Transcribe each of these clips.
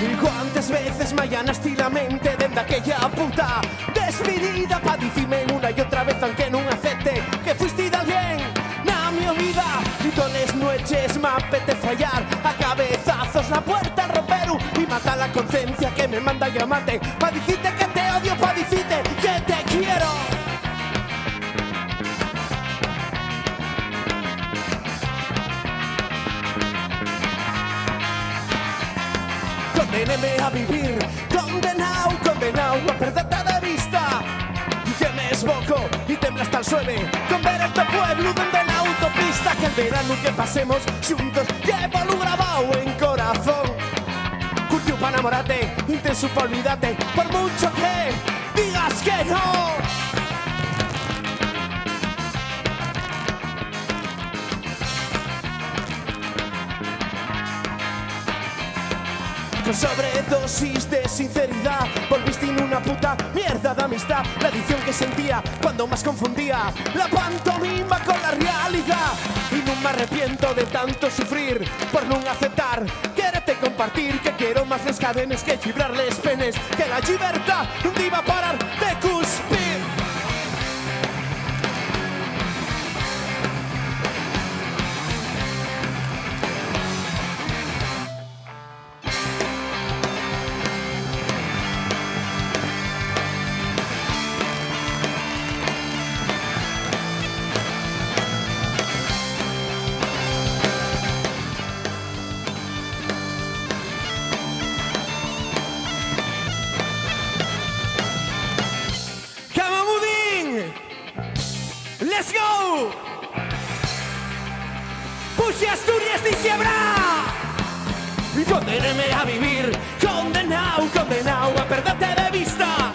I quantes veces me allanaste la mente dende aquella puta despedida pa dicirme una y otra vez aunque non acepte que fuiste de alguén na mi vida. Y todas las noches me apetece fallar a cabezazos la puerta romperu y matar la conciencia que me manda a llamarte pa decirte que te odio, pa decirte que te quiero. Condeneme a vivir, condenado, condenado a perderte de vista. Que me esboco y tembla hasta el suelo con ver este pueblo donde la autopista. Que el verano que pasemos juntos llevo grabado en corazón. Curtiu para enamorarte, intenso para olvidarte, por mucho que digas que no. Con sobredosis de sinceridad volviste en una puta mierda de amistad. La adicción que sentía cuando más confundía la pantomima con la realidad. Y no me arrepiento de tanto sufrir por no aceptar quererte compartir. Que quiero más les cadenes que librar les penes. Que la libertad no iba a parar de cuspir. Let's go! Puxe Asturias dice habrá. Y condeneme a vivir, condenado, condenado a perderte de vista.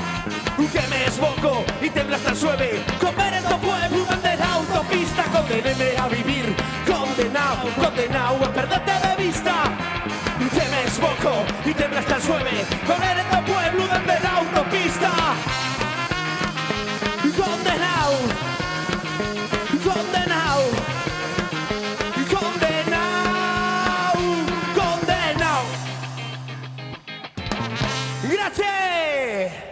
Que me esboco y tembla hasta el suave con ver en tu pueblo donde la autopista. Condeneme a vivir, condenado, condenado a perderte de vista. Que me esboco y tembla hasta el suave con ver en tu pueblo donde la autopista. Condenado. Condenado, condenado, condenado. Grazie!